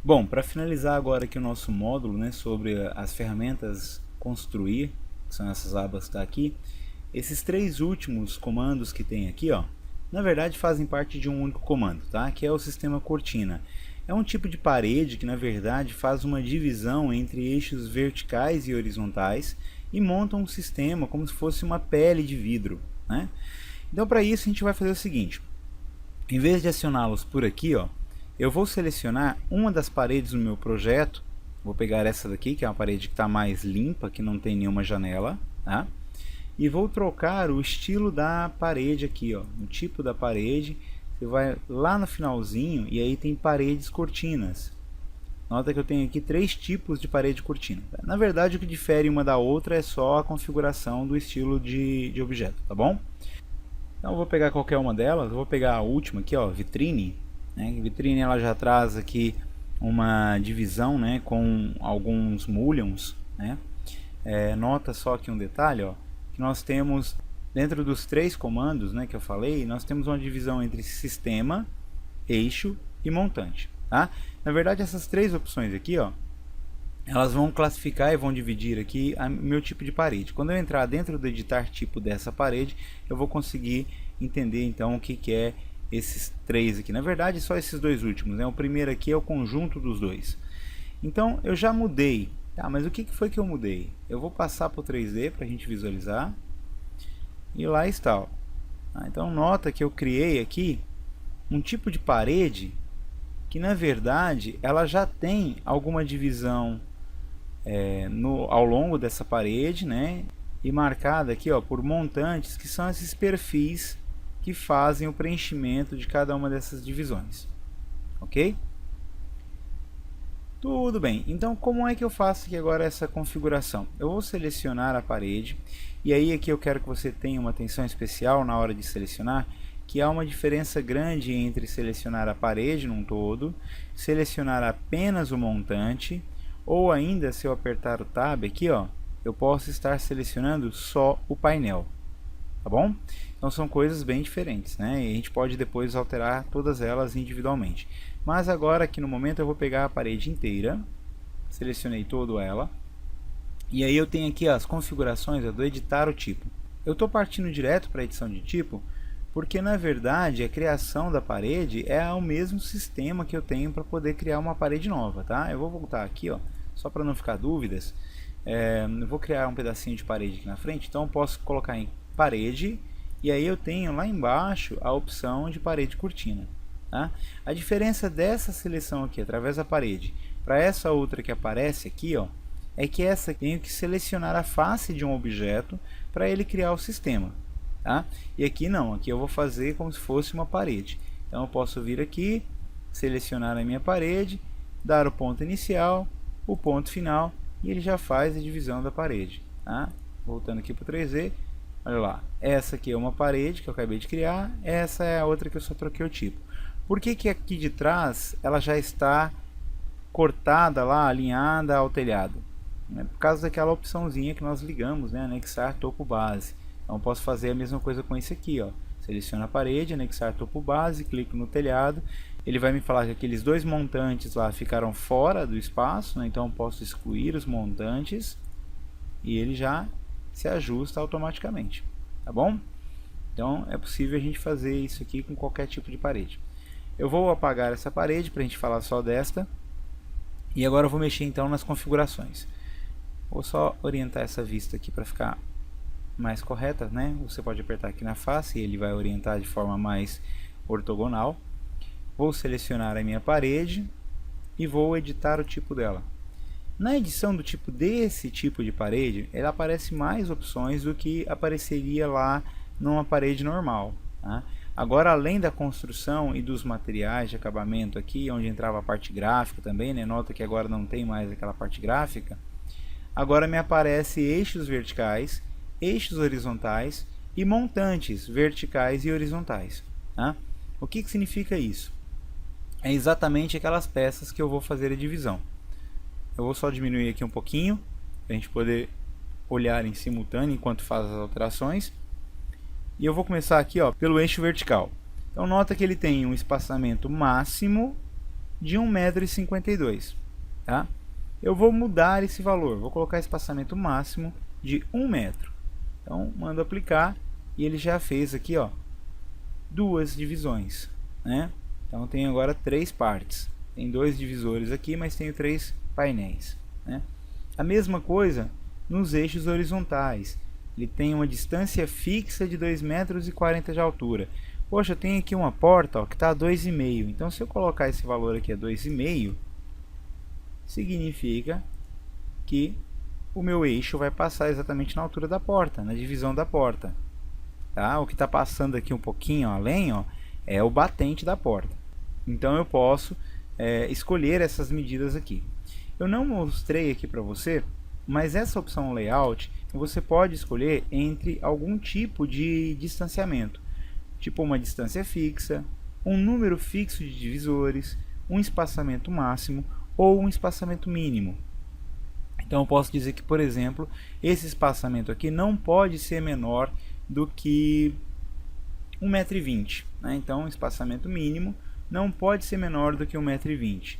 Bom, para finalizar agora aqui o nosso módulo, né, sobre as ferramentas construir, que são essas abas que está aqui, esses três últimos comandos que tem aqui, ó, na verdade fazem parte de um único comando, tá? Que é o sistema cortina. É um tipo de parede que na verdade faz uma divisão entre eixos verticais e horizontais e monta um sistema como se fosse uma pele de vidro, né? Então para isso a gente vai fazer o seguinte: em vez de acioná-los por aqui, ó, eu vou selecionar uma das paredes do meu projeto. Vou pegar essa daqui, que é uma parede que está mais limpa, que não tem nenhuma janela, tá? E vou trocar o estilo da parede aqui, ó, o tipo da parede. Você vai lá no finalzinho e aí tem paredes cortinas. Nota que eu tenho aqui três tipos de parede cortina. Na verdade, o que difere uma da outra é só a configuração do estilo de objeto, tá bom? Então eu vou pegar qualquer uma delas. Eu vou pegar a última aqui, ó, vitrine. Né? A vitrine ela já traz aqui uma divisão, né, com alguns mullions, né? Nota só aqui um detalhe, ó, que nós temos dentro dos três comandos, né, que eu falei, nós temos uma divisão entre sistema, eixo e montante, tá? Na verdade, essas três opções aqui, ó, elas vão classificar e vão dividir aqui o meu tipo de parede. Quando eu entrar dentro do editar tipo dessa parede, eu vou conseguir entender então o que é esses três aqui. Na verdade, só esses dois últimos, né? O primeiro aqui é o conjunto dos dois. Então, eu já mudei. Tá, mas o que foi que eu mudei? Eu vou passar para o 3D para a gente visualizar. E lá está. Ó. Então, nota que eu criei aqui um tipo de parede que, na verdade, ela já tem alguma divisão ao longo dessa parede, né? E marcada aqui, ó, por montantes, que são esses perfis que fazem o preenchimento de cada uma dessas divisões, ok? Tudo bem, então como é que eu faço aqui agora essa configuração? Eu vou selecionar a parede, e aí aqui eu quero que você tenha uma atenção especial na hora de selecionar, que há uma diferença grande entre selecionar a parede num todo, selecionar apenas o montante, ou ainda se eu apertar o Tab aqui, ó, eu posso estar selecionando só o painel. Tá bom? Então são coisas bem diferentes, né? E a gente pode depois alterar todas elas individualmente. Mas agora aqui no momento eu vou pegar a parede inteira, selecionei toda ela, e aí eu tenho aqui as configurações do editar o tipo. Eu estou partindo direto para a edição de tipo, porque na verdade a criação da parede é o mesmo sistema que eu tenho para poder criar uma parede nova, tá? Eu vou voltar aqui, ó, só para não ficar dúvidas. Eu vou criar um pedacinho de parede aqui na frente, então eu posso colocar em parede, e aí eu tenho lá embaixo a opção de parede cortina, tá? A diferença dessa seleção aqui através da parede para essa outra que aparece aqui, ó, é que essa eu tenho que selecionar a face de um objeto para ele criar o sistema, tá? E aqui não, aqui eu vou fazer como se fosse uma parede. Então eu posso vir aqui, selecionar a minha parede, dar o ponto inicial, o ponto final, e ele já faz a divisão da parede, tá? Voltando aqui para o 3D. Olha lá, essa aqui é uma parede que eu acabei de criar, essa é a outra que eu só troquei o tipo. Por que que aqui de trás ela já está cortada lá, alinhada ao telhado? Por causa daquela opçãozinha que nós ligamos, né, anexar topo base. Então posso fazer a mesma coisa com esse aqui, ó. Seleciono a parede, anexar topo base, clico no telhado. Ele vai me falar que aqueles dois montantes lá ficaram fora do espaço, né, então posso excluir os montantes e ele já se ajusta automaticamente, tá bom? Então é possível a gente fazer isso aqui com qualquer tipo de parede. Eu vou apagar essa parede para a gente falar só desta, e agora eu vou mexer então nas configurações. Vou só orientar essa vista aqui para ficar mais correta, né? Você pode apertar aqui na face e ele vai orientar de forma mais ortogonal. Vou selecionar a minha parede e vou editar o tipo dela. Na edição do tipo desse tipo de parede, ela aparece mais opções do que apareceria lá numa parede normal, tá? Agora, além da construção e dos materiais de acabamento aqui, onde entrava a parte gráfica também, né? Nota que agora não tem mais aquela parte gráfica. Agora me aparece eixos verticais, eixos horizontais e montantes verticais e horizontais, tá? O que significa isso? É exatamente aquelas peças que eu vou fazer a divisão. Eu vou só diminuir aqui um pouquinho, para a gente poder olhar em simultâneo enquanto faz as alterações. E eu vou começar aqui, ó, pelo eixo vertical. Então nota que ele tem um espaçamento máximo de 1,52 m, tá? Eu vou mudar esse valor, vou colocar espaçamento máximo de 1 metro. Então, mando aplicar e ele já fez aqui, ó, duas divisões, né? Então, tem agora 3 partes. Tem 2 divisores aqui, mas tenho 3 painéis, né? A mesma coisa nos eixos horizontais. Ele tem uma distância fixa de 2,40 m de altura. Poxa, tem aqui uma porta, ó, que está a 2,5. Então, se eu colocar esse valor aqui a 2,5, significa que o meu eixo vai passar exatamente na altura da porta, na divisão da porta. Tá? O que está passando aqui um pouquinho além, ó, é o batente da porta. Então, eu posso escolher essas medidas aqui. Eu não mostrei aqui para você, mas essa opção layout, você pode escolher entre algum tipo de distanciamento. Tipo uma distância fixa, um número fixo de divisores, um espaçamento máximo ou um espaçamento mínimo. Então eu posso dizer que, por exemplo, esse espaçamento aqui não pode ser menor do que 1,20 m, né? Então o espaçamento mínimo não pode ser menor do que 1,20 m.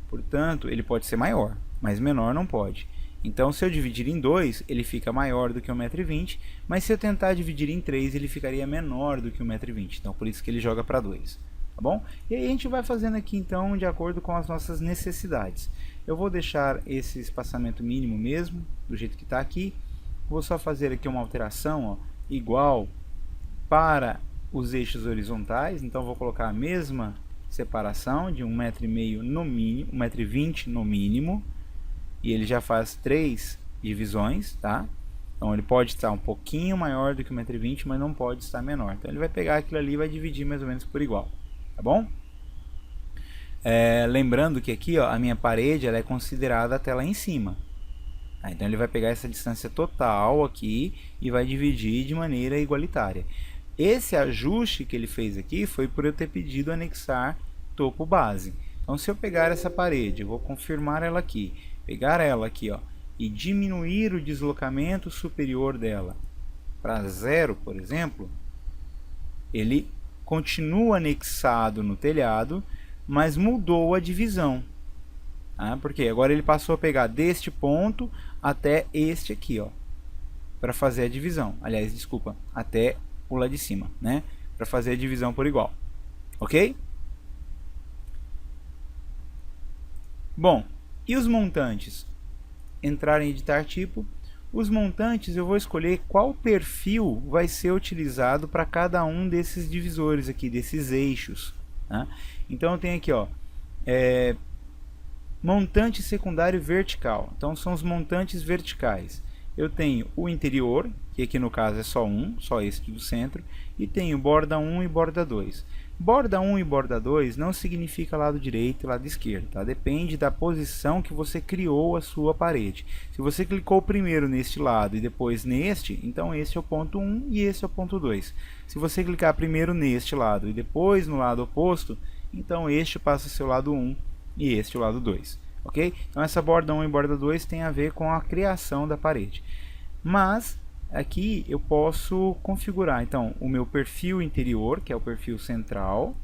Portanto, ele pode ser maior, mas menor não pode. Então, se eu dividir em 2, ele fica maior do que 1,20 m, mas se eu tentar dividir em 3, ele ficaria menor do que 1,20 m. Então, por isso que ele joga para 2. Tá bom? E aí a gente vai fazendo aqui, então, de acordo com as nossas necessidades. Eu vou deixar esse espaçamento mínimo mesmo, do jeito que está aqui. Vou só fazer aqui uma alteração, ó, igual para os eixos horizontais. Então, vou colocar a mesma separação de 1,5 m no mínimo, 1,20 m no mínimo. E ele já faz 3 divisões, tá? Então ele pode estar um pouquinho maior do que 1,20 m, mas não pode estar menor. Então ele vai pegar aquilo ali e vai dividir mais ou menos por igual, tá bom? Lembrando que aqui, ó, a minha parede ela é considerada até lá em cima. Tá? Então ele vai pegar essa distância total aqui e vai dividir de maneira igualitária. Esse ajuste que ele fez aqui foi por eu ter pedido anexar topo base. Então se eu pegar essa parede, eu vou confirmar ela aqui, pegar ela aqui, ó, e diminuir o deslocamento superior dela para 0, por exemplo, ele continua anexado no telhado, mas mudou a divisão. Porque agora ele passou a pegar deste ponto até este aqui, ó, para fazer a divisão. Aliás, desculpa, até o lá de cima, né? Para fazer a divisão por igual. Ok? Bom, e os montantes? Entrar em editar tipo. Os montantes eu vou escolher qual perfil vai ser utilizado para cada um desses divisores aqui, desses eixos. Tá? Então eu tenho aqui, ó, montante secundário vertical. Então são os montantes verticais. Eu tenho o interior, que aqui no caso é só esse do centro, e tenho borda 1 e borda 2. Borda 1 e borda 2 não significa lado direito e lado esquerdo, tá? Depende da posição que você criou a sua parede. Se você clicou primeiro neste lado e depois neste, então esse é o ponto 1 e esse é o ponto 2. Se você clicar primeiro neste lado e depois no lado oposto, então este passa a ser o lado 1 e este o lado 2. Ok? Então essa borda 1 e borda 2 tem a ver com a criação da parede. Mas aqui eu posso configurar então o meu perfil interior, que é o perfil central.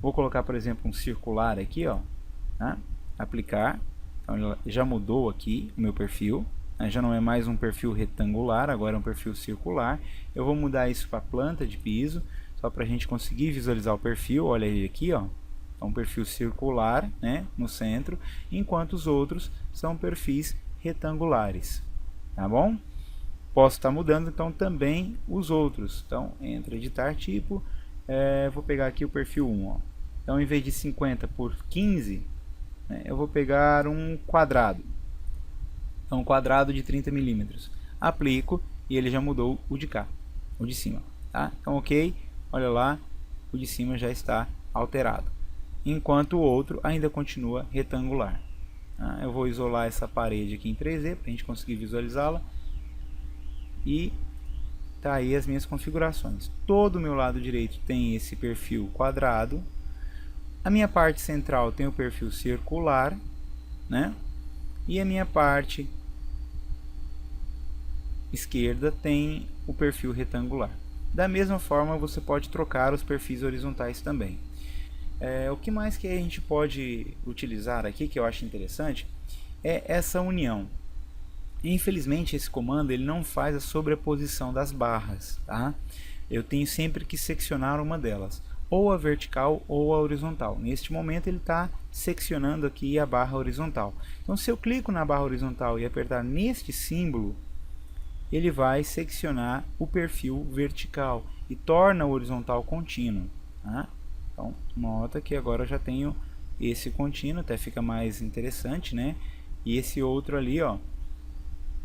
Vou colocar, por exemplo, um circular aqui, ó, tá? Aplicar. Então já mudou aqui o meu perfil, né? Já não é mais um perfil retangular, agora é um perfil circular. Eu vou mudar isso para planta de piso, só para a gente conseguir visualizar o perfil. Olha ele aqui, ó. É um perfil circular, né, no centro, enquanto os outros são perfis retangulares. Tá bom? Posso estar mudando então também os outros. Então, entra editar tipo, vou pegar aqui o perfil 1. Ó. Então, em vez de 50 por 15, né, eu vou pegar um quadrado. Então, um quadrado de 30 milímetros. Aplico e ele já mudou o de cá, o de cima. Tá? Então, ok, olha lá, o de cima já está alterado. Enquanto o outro ainda continua retangular. Tá? Eu vou isolar essa parede aqui em 3D para a gente conseguir visualizá-la. E tá aí as minhas configurações. Todo o meu lado direito tem esse perfil quadrado. A minha parte central tem o perfil circular, né? E a minha parte esquerda tem o perfil retangular. Da mesma forma, você pode trocar os perfis horizontais também. O que mais que a gente pode utilizar aqui, que eu acho interessante, é essa união. Infelizmente esse comando ele não faz a sobreposição das barras, tá? Eu tenho sempre que seccionar uma delas, ou a vertical ou a horizontal. Neste momento ele está seccionando aqui a barra horizontal. Então se eu clico na barra horizontal e apertar neste símbolo, ele vai seccionar o perfil vertical e torna o horizontal contínuo, tá? Então nota que agora eu já tenho esse contínuo, até fica mais interessante, né? E esse outro ali, ó,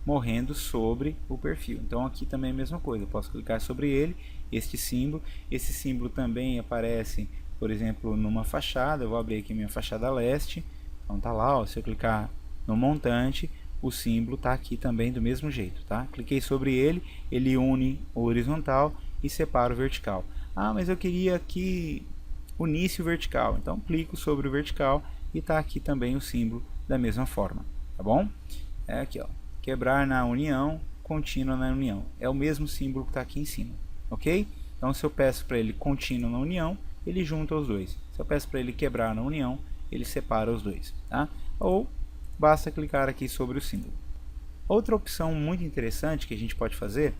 morrendo sobre o perfil. Então aqui também é a mesma coisa, eu posso clicar sobre ele, esse símbolo também aparece, por exemplo, numa fachada. Eu vou abrir aqui minha fachada leste, então tá lá, ó, se eu clicar no montante, o símbolo está aqui também do mesmo jeito, tá? Cliquei sobre ele, ele une o horizontal e separa o vertical. Ah, mas eu queria que unisse o vertical, então clico sobre o vertical e está aqui também o símbolo da mesma forma, tá bom? É aqui, ó, quebrar na união, contínuo na união. É o mesmo símbolo que está aqui em cima, ok? Então se eu peço para ele contínuo na união, ele junta os dois. Se eu peço para ele quebrar na união, ele separa os dois, tá? Ou basta clicar aqui sobre o símbolo. Outra opção muito interessante que a gente pode fazer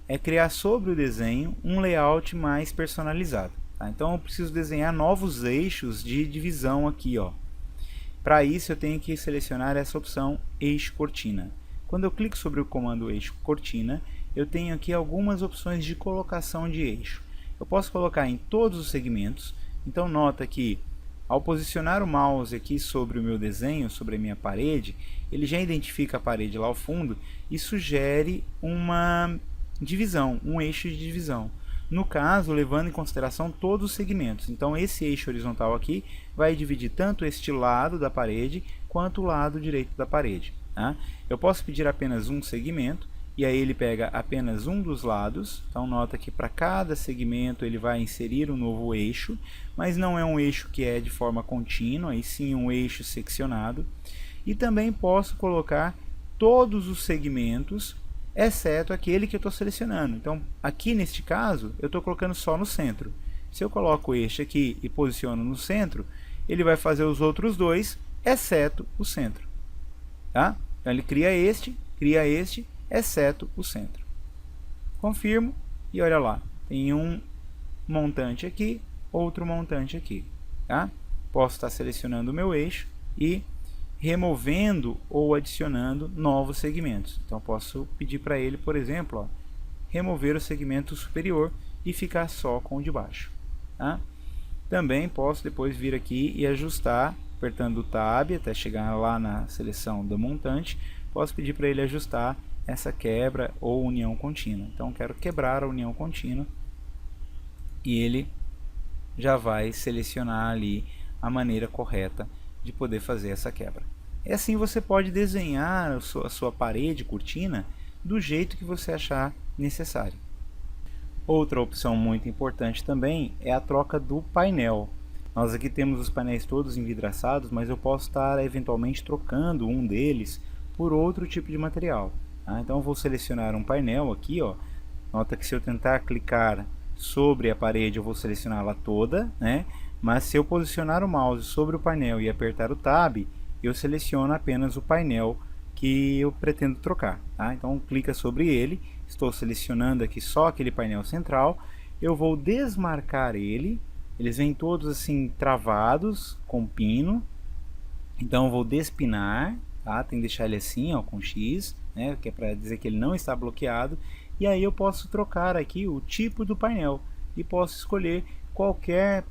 é criar sobre o desenho um layout mais personalizado, tá? Então eu preciso desenhar novos eixos de divisão aqui, ó. Para isso eu tenho que selecionar essa opção eixo cortina. Quando eu clico sobre o comando eixo cortina, eu tenho aqui algumas opções de colocação de eixo. Eu posso colocar em todos os segmentos. Então nota que ao posicionar o mouse aqui sobre o meu desenho, sobre a minha parede, ele já identifica a parede lá ao fundo e sugere uma divisão, um eixo de divisão. No caso, levando em consideração todos os segmentos. Então esse eixo horizontal aqui vai dividir tanto este lado da parede quanto o lado direito da parede, tá? Eu posso pedir apenas um segmento e aí ele pega apenas um dos lados. Então nota que para cada segmento ele vai inserir um novo eixo, mas não é um eixo que é de forma contínua, e sim um eixo seccionado. E também posso colocar todos os segmentos, exceto aquele que eu estou selecionando. Então aqui neste caso eu estou colocando só no centro. Se eu coloco este aqui e posiciono no centro, ele vai fazer os outros dois, exceto o centro, tá? Então ele cria este, exceto o centro. Confirmo e olha lá, tem um montante aqui, outro montante aqui, tá? Posso estar selecionando o meu eixo e removendo ou adicionando novos segmentos. Então posso pedir para ele, por exemplo, ó, remover o segmento superior e ficar só com o de baixo, tá? Também posso depois vir aqui e ajustar, apertando o Tab até chegar lá na seleção do montante. Posso pedir para ele ajustar essa quebra ou união contínua. Então quero quebrar a união contínua e ele já vai selecionar ali a maneira correta de poder fazer essa quebra. E assim você pode desenhar a sua parede, cortina, do jeito que você achar necessário. Outra opção muito importante também é a troca do painel. Nós aqui temos os painéis todos envidraçados, mas eu posso estar eventualmente trocando um deles por outro tipo de material, tá? Então eu vou selecionar um painel aqui, ó. Nota que se eu tentar clicar sobre a parede eu vou selecioná-la toda, né? Mas se eu posicionar o mouse sobre o painel e apertar o Tab, eu seleciono apenas o painel que eu pretendo trocar, tá? Então clica sobre ele, estou selecionando aqui só aquele painel central, eu vou desmarcar ele, eles vêm todos assim travados com pino, então eu vou despinar, tá? Tem que deixar ele assim, ó, com X, né? Que é para dizer que ele não está bloqueado, e aí eu posso trocar aqui o tipo do painel e posso escolher qualquer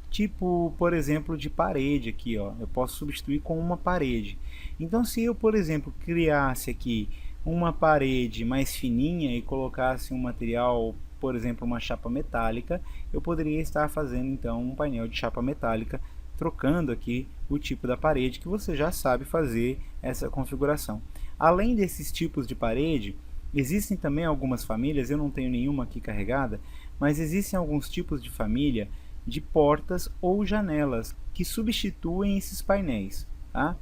tipo, por exemplo, de parede aqui, ó. Eu posso substituir com uma parede. Então se eu, por exemplo, criasse aqui uma parede mais fininha e colocasse um material, por exemplo, uma chapa metálica, eu poderia estar fazendo então um painel de chapa metálica, trocando aqui o tipo da parede, que você já sabe fazer essa configuração. Além desses tipos de parede, existem também algumas famílias, eu não tenho nenhuma aqui carregada, mas existem alguns tipos de família de portas ou janelas que substituem esses painéis, tá?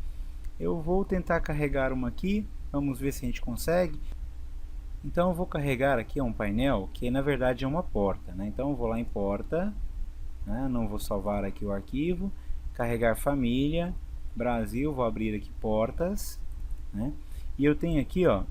Eu vou tentar carregar uma aqui, vamos ver se a gente consegue. Então eu vou carregar aqui um painel que na verdade é uma porta, né? Então eu vou lá em porta, né? Não vou salvar aqui o arquivo. Carregar família, Brasil, vou abrir aqui portas, né? E eu tenho aqui, ó,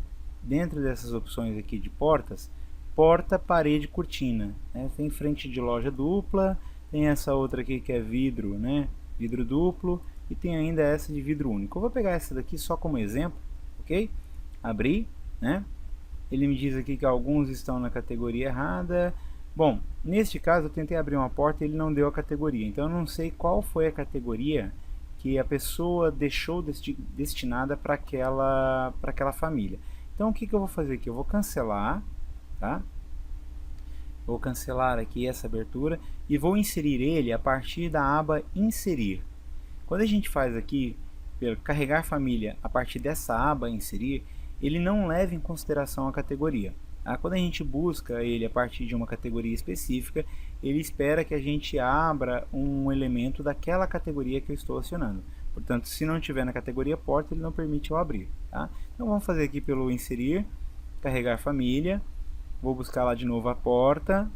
dentro dessas opções aqui de portas, porta, parede, cortina, né? Tem frente de loja dupla, tem essa outra aqui que é vidro, né? Vidro duplo, e tem ainda essa de vidro único. Eu vou pegar essa daqui só como exemplo, ok? Abrir, né? Ele me diz aqui que alguns estão na categoria errada. Bom, neste caso eu tentei abrir uma porta e ele não deu a categoria. Então eu não sei qual foi a categoria que a pessoa deixou destinada para aquela família. Então o que eu vou fazer aqui? Eu vou cancelar, tá? Vou cancelar aqui essa abertura e vou inserir ele a partir da aba inserir. Quando a gente faz aqui, carregar família a partir dessa aba inserir, ele não leva em consideração a categoria. Tá? Quando a gente busca ele a partir de uma categoria específica, ele espera que a gente abra um elemento daquela categoria que eu estou acionando. Portanto, se não tiver na categoria porta, ele não permite eu abrir. Tá? Então vamos fazer aqui pelo inserir, carregar família, vou buscar lá de novo a porta.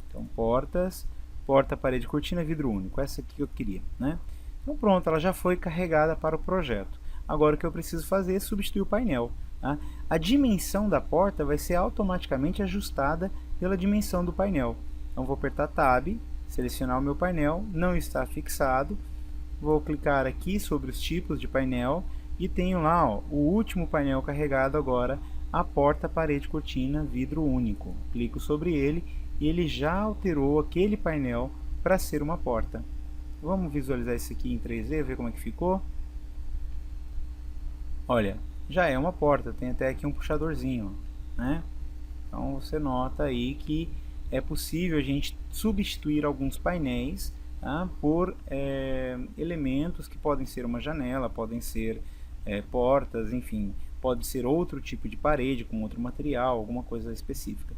Então portas, porta, parede, cortina, vidro único, essa aqui que eu queria, né? Então pronto, ela já foi carregada para o projeto. Agora o que eu preciso fazer é substituir o painel. Tá? A dimensão da porta vai ser automaticamente ajustada pela dimensão do painel. Então vou apertar Tab, selecionar o meu painel, não está fixado, vou clicar aqui sobre os tipos de painel e tenho lá, ó, o último painel carregado agora, a porta, parede, cortina, vidro único. Clico sobre ele e ele já alterou aquele painel para ser uma porta. Vamos visualizar isso aqui em 3D, ver como é que ficou. Olha, já é uma porta, tem até aqui um puxadorzinho, né? Então você nota aí que é possível a gente substituir alguns painéis, tá, por elementos que podem ser uma janela, podem ser portas, enfim, pode ser outro tipo de parede com outro material, alguma coisa específica.